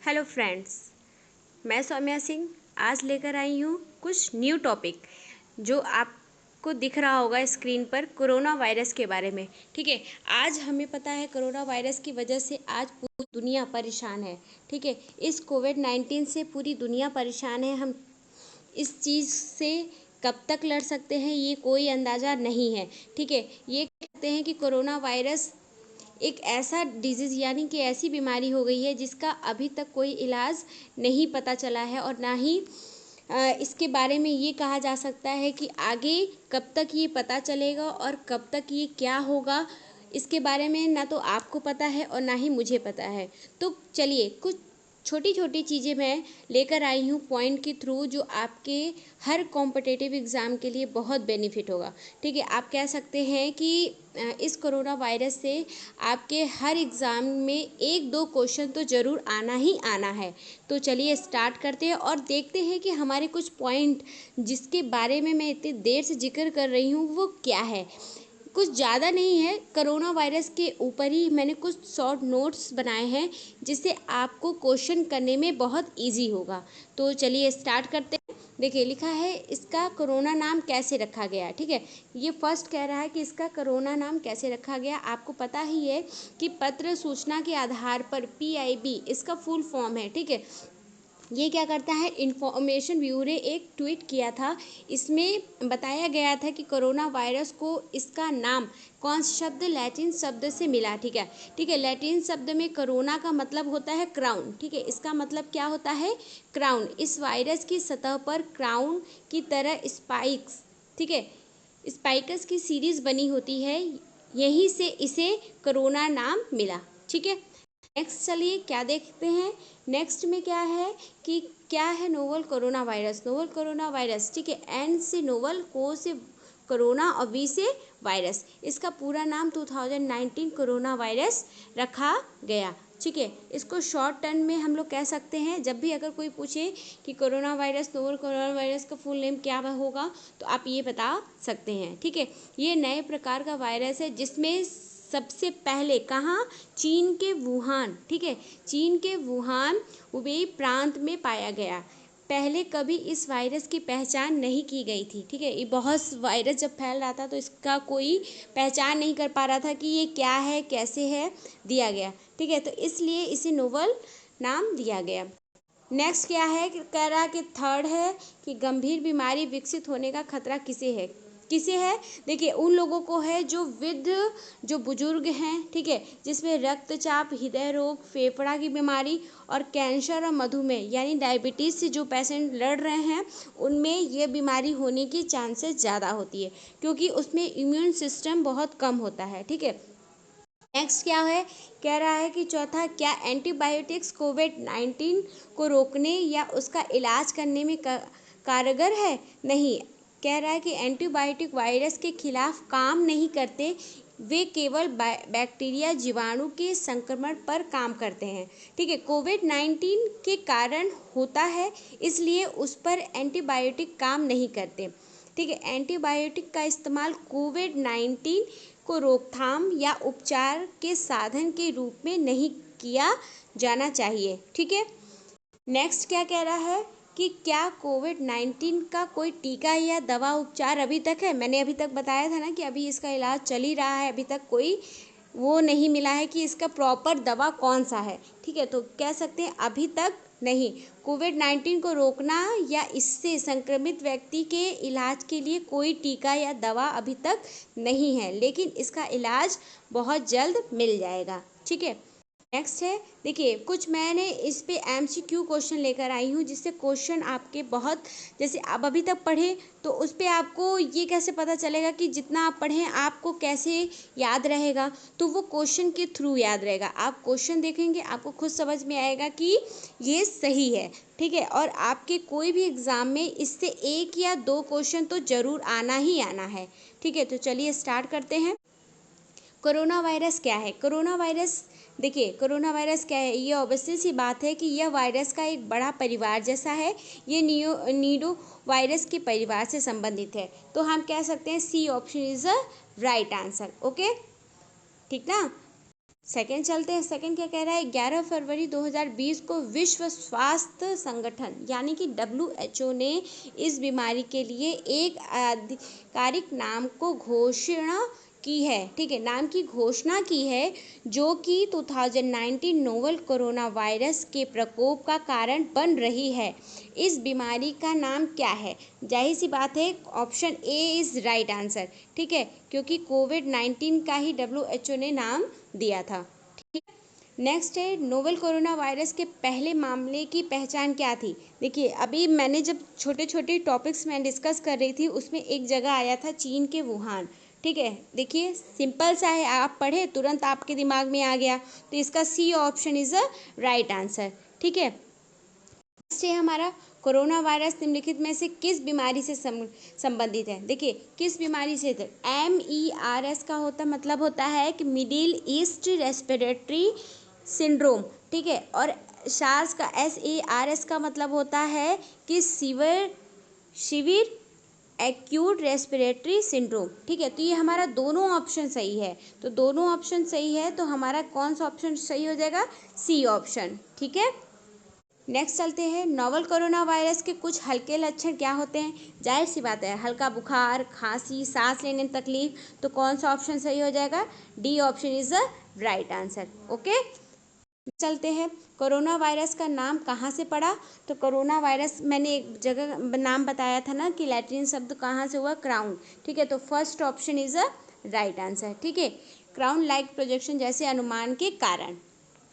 Hello friends, मैं सौम्या सिंह आज लेकर आई हूँ कुछ न्यू टॉपिक जो आपको दिख रहा होगा स्क्रीन पर कोरोना वायरस के बारे में। ठीक है, आज हमें पता है कोरोना वायरस की वजह से आज पूरी दुनिया परेशान है। ठीक है, इस कोविड-19 से पूरी दुनिया परेशान है। हम इस चीज़ से कब तक लड़ सकते हैं ये कोई अंदाज़ा नहीं है। ठीक है, ये कहते हैं कि कोरोना वायरस एक ऐसा डिजीज़ यानी कि ऐसी बीमारी हो गई है जिसका अभी तक कोई इलाज नहीं पता चला है और ना ही इसके बारे में ये कहा जा सकता है कि आगे कब तक ये पता चलेगा और कब तक ये क्या होगा, इसके बारे में ना तो आपको पता है और ना ही मुझे पता है। तो चलिए कुछ छोटी छोटी चीज़ें मैं लेकर आई हूँ पॉइंट के थ्रू जो आपके हर कॉम्पिटिटिव एग्ज़ाम के लिए बहुत बेनिफिट होगा। ठीक है, आप कह सकते हैं कि इस कोरोना वायरस से आपके हर एग्ज़ाम में एक दो क्वेश्चन तो ज़रूर आना ही आना है। तो चलिए स्टार्ट करते हैं और देखते हैं कि हमारे कुछ पॉइंट जिसके बारे में मैं इतनी देर से जिक्र कर रही हूँ वो क्या है। कुछ ज़्यादा नहीं है, कोरोना वायरस के ऊपर ही मैंने कुछ शॉर्ट नोट्स बनाए हैं जिससे आपको क्वेश्चन करने में बहुत इजी होगा। तो चलिए स्टार्ट करते हैं। देखिए लिखा है इसका कोरोना नाम कैसे रखा गया। ठीक है, ये फर्स्ट कह रहा है कि इसका कोरोना नाम कैसे रखा गया। आपको पता ही है कि पत्र सूचना के आधार पर PIB इसका फुल फॉर्म है। ठीक है, ये क्या करता है, इंफॉर्मेशन ब्यूरो एक ट्वीट किया था। इसमें बताया गया था कि कोरोना वायरस को इसका नाम कौन सा शब्द लैटिन शब्द से मिला। ठीक है, लैटिन शब्द में कोरोना का मतलब होता है क्राउन। ठीक है, इसका मतलब क्या होता है, क्राउन। इस वायरस की सतह पर क्राउन की तरह स्पाइक्स, ठीक है, स्पाइकस की सीरीज बनी होती है, यहीं से इसे कोरोना नाम मिला। ठीक है, नेक्स्ट चलिए क्या देखते हैं। नेक्स्ट में क्या है कि क्या है novel corona virus. Novel corona virus, ठीक है, एन से नोवल, को से कोरोना और वी से वायरस। इसका पूरा नाम 2019 कोरोना वायरस रखा गया। ठीक है, इसको शॉर्ट टर्म में हम लोग कह सकते हैं। जब भी अगर कोई पूछे कि corona virus, novel corona virus का फुल नेम क्या होगा तो आप ये बता सकते हैं। ठीक है, ये नए प्रकार का वायरस है जिसमें सबसे पहले कहाँ, चीन के वुहान, ठीक है, चीन के वुहान हुबेई प्रांत में पाया गया। पहले कभी इस वायरस की पहचान नहीं की गई थी। ठीक है, ये बहुत वायरस जब फैल रहा था तो इसका कोई पहचान नहीं कर पा रहा था कि ये क्या है कैसे है, दिया गया। ठीक है, तो इसलिए इसे नोवल नाम दिया गया। नेक्स्ट क्या है, कह रहा कि थर्ड है कि गंभीर बीमारी विकसित होने का खतरा किसे है। किसे है, देखिए उन लोगों को है जो वृद्ध, जो बुजुर्ग हैं, ठीक है, जिसमें रक्तचाप, हृदय रोग, फेफड़ा की बीमारी और कैंसर और मधुमेह यानी डायबिटीज़ से जो पेशेंट लड़ रहे हैं उनमें ये बीमारी होने की चांसेस ज़्यादा होती है क्योंकि उसमें इम्यून सिस्टम बहुत कम होता है। ठीक है, नेक्स्ट क्या है, कह रहा है कि चौथा, क्या एंटीबायोटिक्स कोविड-19 को रोकने या उसका इलाज करने में कारगर है। नहीं, कह रहा है कि एंटीबायोटिक वायरस के खिलाफ काम नहीं करते, वे केवल बैक्टीरिया जीवाणु के संक्रमण पर काम करते हैं। ठीक है, कोविड-19 के कारण होता है इसलिए उस पर एंटीबायोटिक काम नहीं करते। ठीक है, एंटीबायोटिक का इस्तेमाल कोविड-19 को रोकथाम या उपचार के साधन के रूप में नहीं किया जाना चाहिए। ठीक है, नेक्स्ट क्या कह रहा है कि क्या कोविड-19 का कोई टीका या दवा उपचार अभी तक है। मैंने अभी तक बताया था ना कि अभी इसका इलाज चल ही रहा है, अभी तक कोई वो नहीं मिला है कि इसका प्रॉपर दवा कौन सा है। ठीक है, तो कह सकते हैं अभी तक नहीं। कोविड-19 को रोकना या इससे संक्रमित व्यक्ति के इलाज के लिए कोई टीका या दवा अभी तक नहीं है, लेकिन इसका इलाज बहुत जल्द मिल जाएगा। ठीक है, नेक्स्ट है, देखिए कुछ मैंने इस पे MCQ क्वेश्चन लेकर आई हूँ जिससे क्वेश्चन आपके बहुत, जैसे आप अभी तक पढ़े तो उस पे आपको ये कैसे पता चलेगा कि जितना आप पढ़ें आपको कैसे याद रहेगा, तो वो क्वेश्चन के थ्रू याद रहेगा। आप क्वेश्चन देखेंगे आपको खुद समझ में आएगा कि ये सही है। ठीक है, और आपके कोई भी एग्ज़ाम में इससे एक या दो क्वेश्चन तो ज़रूर आना ही आना है। ठीक है, तो चलिए स्टार्ट करते हैं। कोरोना वायरस क्या है। कोरोना वायरस, देखिए कोरोना वायरस क्या है, ये ऑब्वियसली सी बात है कि यह वायरस का एक बड़ा परिवार जैसा है। ये नीडो वायरस के परिवार से संबंधित है, तो हम कह सकते हैं C option is a right answer. Okay, ठीक ना। सेकंड चलते हैं। सेकंड क्या कह रहा है, 11 फरवरी 2020 को विश्व स्वास्थ्य संगठन यानी कि WHO ने इस बीमारी के लिए एक आधिकारिक नाम को घोषणा की है। ठीक है, नाम की घोषणा की है, जो कि 2019 नोवल कोरोना वायरस के प्रकोप का कारण बन रही है। इस बीमारी का नाम क्या है? जाहिर सी बात है, option A is right answer. ठीक है, क्योंकि कोविड-19 का ही WHO ने नाम दिया था। ठीक है, नेक्स्ट है, नोवल कोरोना वायरस के पहले मामले की पहचान क्या थी? देखिए, अभी मैंने जब छोटे छोटे टॉपिक्स में डिस्कस कर रही थी, उसमें एक जगह आया था चीन के वुहान। ठीक है, देखिए सिंपल सा है, आप पढ़े तुरंत आपके दिमाग में आ गया, तो इसका C option is a right answer. ठीक है, नेक्स्ट है हमारा, कोरोना वायरस निम्नलिखित में से किस बीमारी से संबंधित है? देखिए, किस बीमारी से? MERS का मतलब होता है कि मिडिल ईस्ट रेस्पिरेटरी सिंड्रोम। ठीक है, और सार्स का SARS का मतलब होता है कि सीवियर एक्यूट रेस्पिरेटरी सिंड्रोम। ठीक है, तो ये हमारा दोनों ऑप्शन सही है। तो दोनों ऑप्शन सही है, तो हमारा कौन सा ऑप्शन सही हो जाएगा? C option. ठीक है, नेक्स्ट चलते हैं। नोवल कोरोना वायरस के कुछ हल्के लक्षण क्या होते हैं? जाहिर सी बात है, हल्का बुखार, खांसी, सांस लेने में तकलीफ, तो कौन सा ऑप्शन सही हो जाएगा? D option is the right answer. Okay, चलते हैं। कोरोना वायरस का नाम कहाँ से पड़ा? तो कोरोना वायरस मैंने एक जगह नाम बताया था ना कि लैटिन शब्द कहाँ से हुआ? क्राउन। ठीक है, तो first option is a right answer. ठीक है, क्राउन लाइक प्रोजेक्शन जैसे अनुमान के कारण।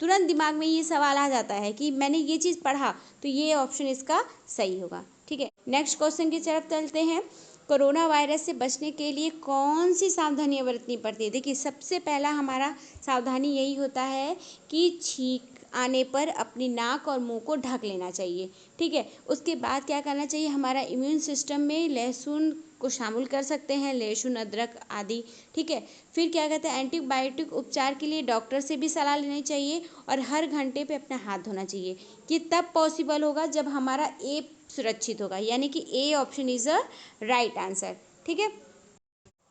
तुरंत दिमाग में ये सवाल आ जाता है कि मैंने ये चीज़ पढ़ा, तो ये ऑप्शन इसका सही होगा। ठीक है, नेक्स्ट क्वेश्चन की तरफ चलते हैं। कोरोना वायरस से बचने के लिए कौन सी सावधानियां बरतनी पड़ती है? देखिए, सबसे पहला हमारा सावधानी यही होता है कि छींक आने पर अपनी नाक और मुंह को ढक लेना चाहिए। ठीक है, उसके बाद क्या करना चाहिए? हमारा इम्यून सिस्टम में लहसुन को शामिल कर सकते हैं, लहसुन, अदरक आदि। ठीक है, फिर क्या कहते हैं, एंटीबायोटिक उपचार के लिए डॉक्टर से भी सलाह लेनी चाहिए, और हर घंटे पे अपना हाथ धोना चाहिए। कि तब पॉसिबल होगा जब हमारा ए सुरक्षित होगा, यानी कि A option is a right answer. ठीक है,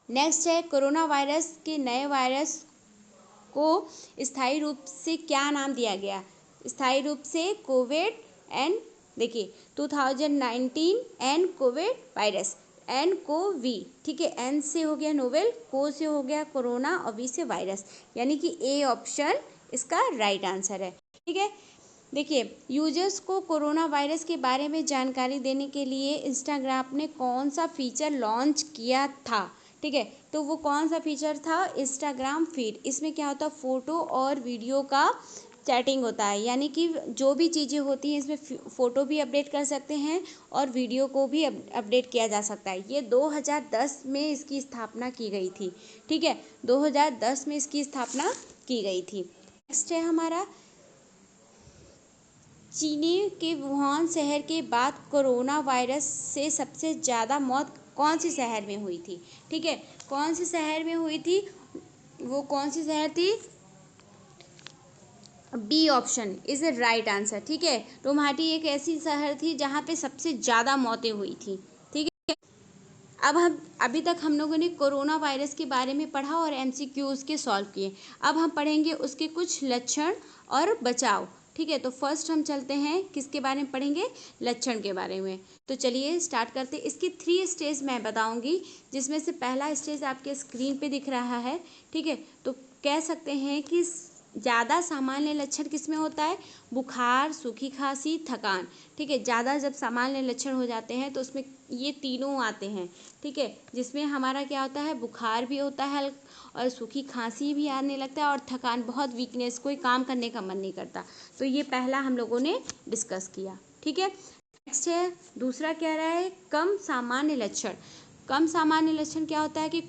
नेक्स्ट है, कोरोना वायरस के नए वायरस को स्थायी रूप से क्या नाम दिया गया? स्थायी रूप से कोविड एंड, देखिए 2019 एंड कोविड वायरस, एन को वी। ठीक है, एन से हो गया नोवेल, को से हो गया कोरोना, और वी से वायरस, यानी कि ए ऑप्शन इसका राइट आंसर है। ठीक है, देखिए, यूजर्स को कोरोना वायरस के बारे में जानकारी देने के लिए इंस्टाग्राम ने कौन सा फीचर लॉन्च किया था? ठीक है, तो वो कौन सा फीचर था? Instagram feed. इसमें क्या होता है? फ़ोटो और वीडियो का चैटिंग होता है, यानी कि जो भी चीज़ें होती हैं इसमें फ़ोटो भी अपडेट कर सकते हैं और वीडियो को भी अपडेट किया जा सकता है। ये 2010 में इसकी स्थापना की गई थी। ठीक है, 2010 में इसकी स्थापना की गई थी। नेक्स्ट है हमारा, चीनी के वुहान शहर के बाद कोरोना वायरस से सबसे ज़्यादा मौत कौन से शहर में हुई थी? ठीक है, कौन से शहर में हुई थी? वो कौन सी शहर थी? B option is the right answer. ठीक है, रोमाटी एक ऐसी शहर थी जहाँ पे सबसे ज़्यादा मौतें हुई थी। ठीक है, अब हम अभी तक हम लोगों ने कोरोना वायरस के बारे में पढ़ा और MCQ उसके सॉल्व किए। अब हम पढ़ेंगे उसके कुछ लक्षण और बचाव। ठीक है, तो फर्स्ट हम चलते हैं, किसके बारे में पढ़ेंगे? लक्षण के बारे में। तो चलिए स्टार्ट करते हैं। इसकी 3 स्टेज मैं बताऊंगी, जिसमें से पहला स्टेज आपके स्क्रीन पे दिख रहा है। ठीक है, तो कह सकते हैं कि ज़्यादा सामान्य लक्षण किस में होता है? बुखार, सूखी खांसी, थकान। ठीक है, ज़्यादा जब सामान्य लक्षण हो जाते हैं तो उसमें ये तीनों आते हैं। ठीक है, जिसमें हमारा क्या होता है? बुखार भी होता है, और सूखी खांसी भी आने लगता है, और थकान, बहुत वीकनेस, कोई काम करने का मन नहीं करता। तो ये पहला हम लोगों ने डिस्कस किया। ठीक है, नेक्स्ट है, दूसरा कह रहा है कम सामान्य लक्षण। कम सामान्य लक्षण क्या होता है? कि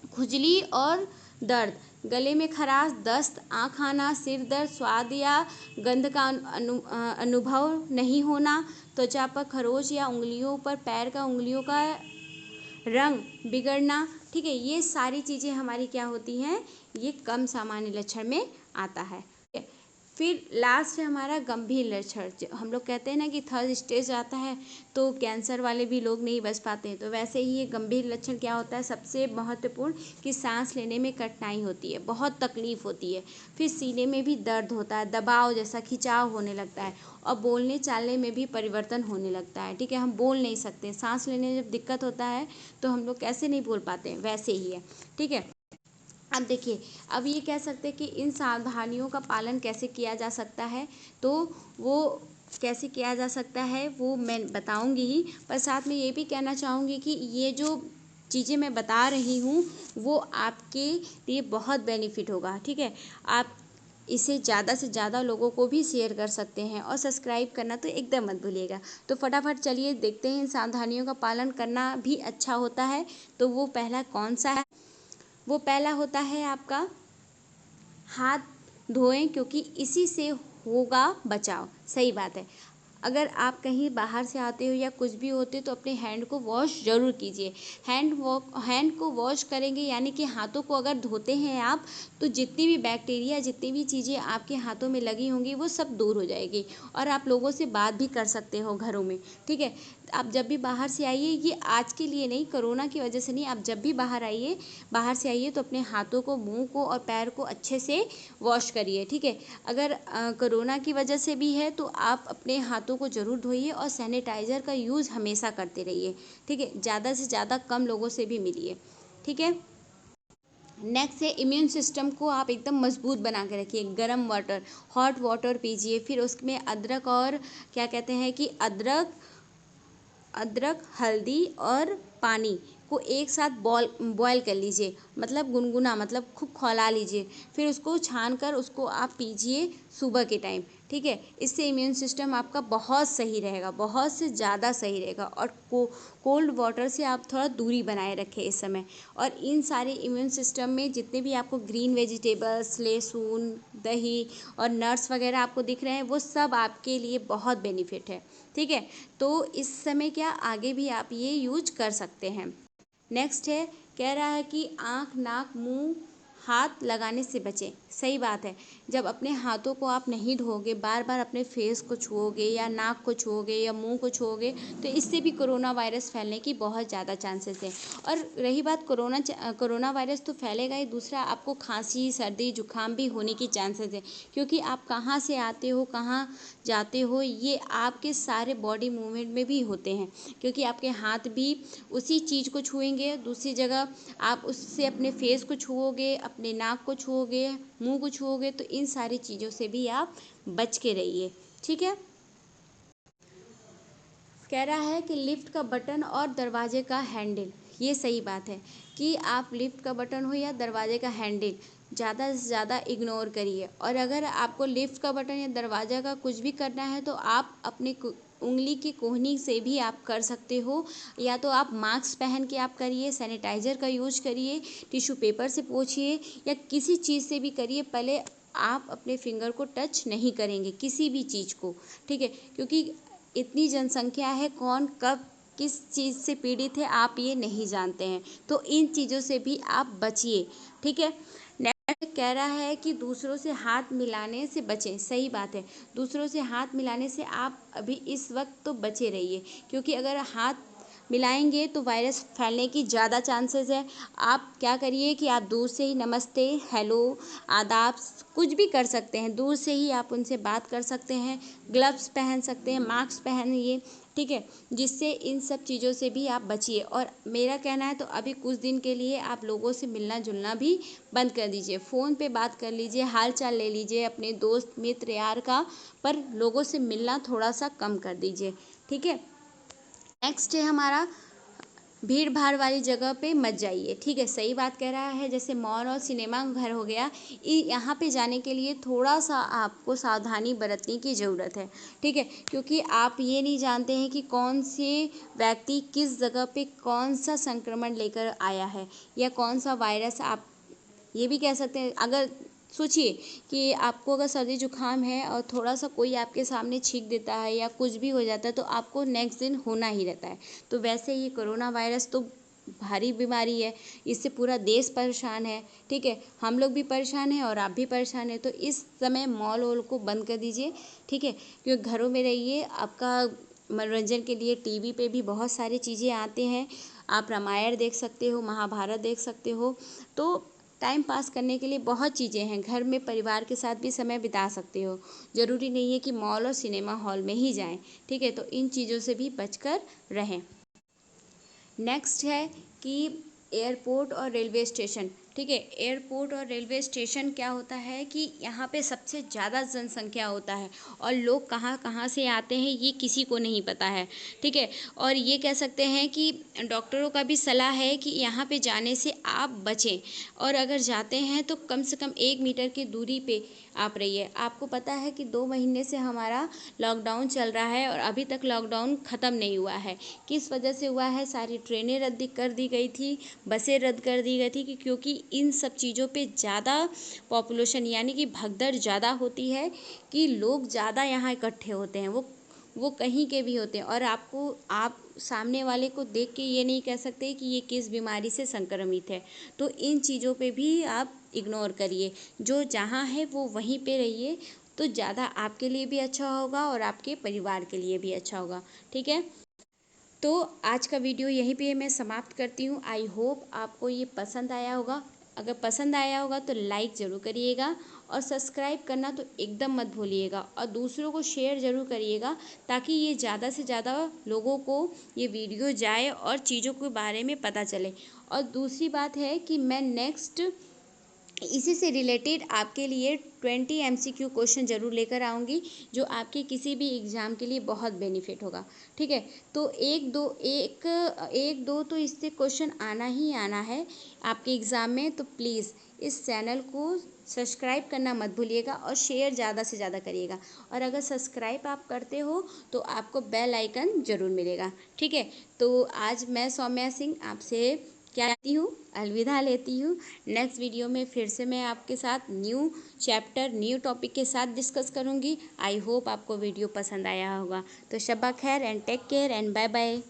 खुजली और दर्द, गले में खराश, दस्त, आँख आना, सिर दर्द, स्वाद या गंध का अनुभव नहीं होना, त्वचा पर खरोच या उंगलियों पर, पैर का उंगलियों का रंग बिगड़ना। ठीक है, ये सारी चीज़ें हमारी क्या होती हैं? ये कम सामान्य लक्षण में आता है। फिर लास्ट है हमारा गंभीर लक्षण। हम लोग कहते हैं ना कि थर्ड स्टेज आता है तो कैंसर वाले भी लोग नहीं बच पाते हैं, तो वैसे ही ये गंभीर लक्षण क्या होता है, सबसे महत्वपूर्ण कि सांस लेने में कठिनाई होती है, बहुत तकलीफ होती है, फिर सीने में भी दर्द होता है, दबाव जैसा खिंचाव होने लगता है, और बोलने चालने में भी परिवर्तन होने लगता है। ठीक है, हम बोल नहीं सकते, सांस लेने में जब दिक्कत होता है तो हम लोग कैसे नहीं बोल पाते हैं, वैसे ही है। ठीक है, अब देखिए, अब ये कह सकते हैं कि इन सावधानियों का पालन कैसे किया जा सकता है, तो वो कैसे किया जा सकता है वो मैं बताऊंगी ही, पर साथ में ये भी कहना चाहूँगी कि ये जो चीज़ें मैं बता रही हूँ वो आपके लिए बहुत बेनिफिट होगा। ठीक है, आप इसे ज़्यादा से ज़्यादा लोगों को भी शेयर कर सकते हैं, और सब्सक्राइब करना तो एकदम मत भूलिएगा। तो फटाफट चलिए देखते हैं इन सावधानियों का पालन करना भी अच्छा होता है। तो वो पहला कौन सा है, वो पहला होता है आपका हाथ धोएं, क्योंकि इसी से होगा बचाव। सही बात है, अगर आप कहीं बाहर से आते हो या कुछ भी होते तो अपने हैंड को वॉश ज़रूर कीजिए। हैंड को वॉश करेंगे यानी कि हाथों को अगर धोते हैं आप, तो जितनी भी बैक्टीरिया, जितनी भी चीज़ें आपके हाथों में लगी होंगी वो सब दूर हो जाएगी, और आप लोगों से बात भी कर सकते हो घरों में। ठीक है, आप जब भी बाहर से आइए, ये आज के लिए नहीं, कोरोना की वजह से नहीं, आप जब भी बाहर से आइए तो अपने हाथों को, मुंह को और पैर को अच्छे से वॉश करिए। ठीक है, अगर कोरोना की वजह से भी है तो आप अपने हाथों को ज़रूर धोइए, और सैनिटाइज़र का यूज़ हमेशा करते रहिए। ठीक है, ज़्यादा से ज़्यादा कम लोगों से भी मिलिए। ठीक है, नेक्स्ट है इम्यून सिस्टम को आप एकदम मजबूत बना के रखिए। गर्म वाटर, हॉट वाटर पीजिए, फिर उसमें अदरक और क्या कहते हैं कि अदरक, हल्दी और पानी को एक साथ बॉयल कर लीजिए, मतलब गुनगुना, मतलब खूब खौला लीजिए, फिर उसको छान कर उसको आप पीजिए सुबह के टाइम। ठीक है, इससे इम्यून सिस्टम आपका बहुत सही रहेगा, बहुत से ज़्यादा सही रहेगा। और कोल्ड वाटर से आप थोड़ा दूरी बनाए रखें इस समय। और इन सारे इम्यून सिस्टम में जितने भी आपको ग्रीन वेजिटेबल्स, लहसुन, दही और नट्स वगैरह आपको दिख रहे हैं, वो सब आपके लिए बहुत बेनिफिट है। ठीक है, तो इस समय क्या आगे भी आप ये यूज कर सकते हैं। नेक्स्ट है, कह रहा है कि आँख, नाक, मुंह, हाथ लगाने से बचें। सही बात है, जब अपने हाथों को आप नहीं धोओगे, बार बार अपने फेस को छुओगे या नाक को छुओगे या मुंह को छुओगे, तो इससे भी कोरोना वायरस फैलने की बहुत ज़्यादा चांसेस है। और रही बात कोरोना वायरस तो फैलेगा ही, दूसरा आपको खांसी, सर्दी, जुकाम भी होने की चांसेस है, क्योंकि आप कहाँ से आते हो, कहाँ जाते हो, ये आपके सारे बॉडी मूवमेंट में भी होते हैं, क्योंकि आपके हाथ भी उसी चीज़ को छुएंगे, दूसरी जगह आप उससे अपने फेस को छुओगे, अपने नाक को छुओगे, मुंह को छुओगे, तो इन सारी चीज़ों से भी आप बच के रहिए। ठीक है, कह रहा है कि लिफ्ट का बटन और दरवाजे का हैंडल, ये सही बात है कि आप लिफ्ट का बटन हो या दरवाजे का हैंडल ज़्यादा से ज़्यादा इग्नोर करिए। और अगर आपको लिफ्ट का बटन या दरवाज़ा का कुछ भी करना है तो आप अपने उंगली की कोहनी से भी आप कर सकते हो, या तो आप मास्क पहन के आप करिए, सैनिटाइज़र का यूज करिए, टिश्यू पेपर से पोंछिए, या किसी चीज़ से भी करिए। पहले आप अपने फिंगर को टच नहीं करेंगे किसी भी चीज़ को। ठीक है, क्योंकि इतनी जनसंख्या है, कौन कब किस चीज़ से पीड़ित है आप ये नहीं जानते हैं, तो इन चीज़ों से भी आप बचिए। ठीक है, नेक्स्ट कह रहा है कि दूसरों से हाथ मिलाने से बचें। सही बात है, दूसरों से हाथ मिलाने से आप अभी इस वक्त तो बचे रहिए, क्योंकि अगर हाथ मिलाएंगे तो वायरस फैलने की ज़्यादा चांसेस है। आप क्या करिए कि आप दूर से ही नमस्ते, हेलो, आदाब कुछ भी कर सकते हैं, दूर से ही आप उनसे बात कर सकते हैं, ग्लव्स पहन सकते हैं, मास्क पहनिए। ठीक है, जिससे इन सब चीज़ों से भी आप बचिए। और मेरा कहना है तो अभी कुछ दिन के लिए आप लोगों से मिलना जुलना भी बंद कर दीजिए, फ़ोन पे बात कर लीजिए, हाल चाल ले लीजिए अपने दोस्त मित्र यार का, पर लोगों से मिलना थोड़ा सा कम कर दीजिए। ठीक है, नेक्स्ट है हमारा भीड़ भाड़ वाली जगह पे मत जाइए। ठीक है, सही बात कह रहा है, जैसे मॉल और सिनेमा घर हो गया, यहाँ पे जाने के लिए थोड़ा सा आपको सावधानी बरतने की ज़रूरत है। ठीक है, क्योंकि आप ये नहीं जानते हैं कि कौन से व्यक्ति किस जगह पे कौन सा संक्रमण लेकर आया है, या कौन सा वायरस। आप ये भी कह सकते हैं, अगर सोचिए कि आपको अगर सर्दी जुकाम है और थोड़ा सा कोई आपके सामने छींक देता है या कुछ भी हो जाता है, तो आपको नेक्स्ट दिन होना ही रहता है। तो वैसे ही कोरोना वायरस तो भारी बीमारी है, इससे पूरा देश परेशान है, ठीक है। हम लोग भी परेशान हैं और आप भी परेशान हैं। तो इस समय मॉल वॉल को बंद कर दीजिए, ठीक है, क्योंकि घरों में रहिए। आपका मनोरंजन के लिए टीवी पे भी बहुत सारी चीज़ें आते हैं, आप रामायण देख सकते हो, महाभारत देख सकते हो। तो टाइम पास करने के लिए बहुत चीज़ें हैं, घर में परिवार के साथ भी समय बिता सकते हो। ज़रूरी नहीं है कि मॉल और सिनेमा हॉल में ही जाएं, ठीक है। तो इन चीज़ों से भी बचकर रहें। नेक्स्ट है कि एयरपोर्ट और रेलवे स्टेशन, ठीक है। एयरपोर्ट और रेलवे स्टेशन क्या होता है कि यहाँ पे सबसे ज़्यादा जनसंख्या होता है और लोग कहाँ कहाँ से आते हैं ये किसी को नहीं पता है, ठीक है। और ये कह सकते हैं कि डॉक्टरों का भी सलाह है कि यहाँ पे जाने से आप बचें, और अगर जाते हैं तो कम से कम 1 मीटर की दूरी पे आप रहिए। आपको पता है कि 2 महीने से हमारा लॉकडाउन चल रहा है और अभी तक लॉकडाउन ख़त्म नहीं हुआ है। किस वजह से हुआ है? सारी ट्रेनें रद्द कर दी गई थी, बसें रद्द कर दी गई थी कि क्योंकि इन सब चीज़ों पे ज़्यादा पॉपुलेशन यानी कि भगदड़ ज़्यादा होती है, कि लोग ज़्यादा यहाँ इकट्ठे होते हैं, वो कहीं के भी होते हैं। और आप सामने वाले को देख के ये नहीं कह सकते कि ये किस बीमारी से संक्रमित है। तो इन चीज़ों पे भी आप इग्नोर करिए, जो जहाँ है वो वहीं पे रहिए, तो ज़्यादा आपके लिए भी अच्छा होगा और आपके परिवार के लिए भी अच्छा होगा, ठीक है। तो आज का वीडियो यहीं पे मैं समाप्त करती हूँ। आई होप आपको ये पसंद आया होगा। अगर पसंद आया होगा तो लाइक ज़रूर करिएगा और सब्सक्राइब करना तो एकदम मत भूलिएगा, और दूसरों को शेयर ज़रूर करिएगा, ताकि ये ज़्यादा से ज़्यादा लोगों को ये वीडियो जाए और चीज़ों के बारे में पता चले। और दूसरी बात है कि मैं नेक्स्ट इसी से रिलेटेड आपके लिए 20 MCQ क्वेश्चन ज़रूर लेकर आऊँगी, जो आपके किसी भी एग्ज़ाम के लिए बहुत बेनिफिट होगा, ठीक है। तो एक दो तो इससे क्वेश्चन आना ही आना है आपके एग्ज़ाम में। तो प्लीज़ इस चैनल को सब्सक्राइब करना मत भूलिएगा और शेयर ज़्यादा से ज़्यादा करिएगा। और अगर सब्सक्राइब आप करते हो तो आपको बेल आइकन ज़रूर मिलेगा, ठीक है। तो आज मैं सौम्या सिंह आपसे क्या कहती हूँ, अलविदा लेती हूँ। नेक्स्ट वीडियो में फिर से मैं आपके साथ न्यू चैप्टर न्यू टॉपिक के साथ डिस्कस करूँगी। आई होप आपको वीडियो पसंद आया होगा। तो शब्बा खैर and take care and bye bye.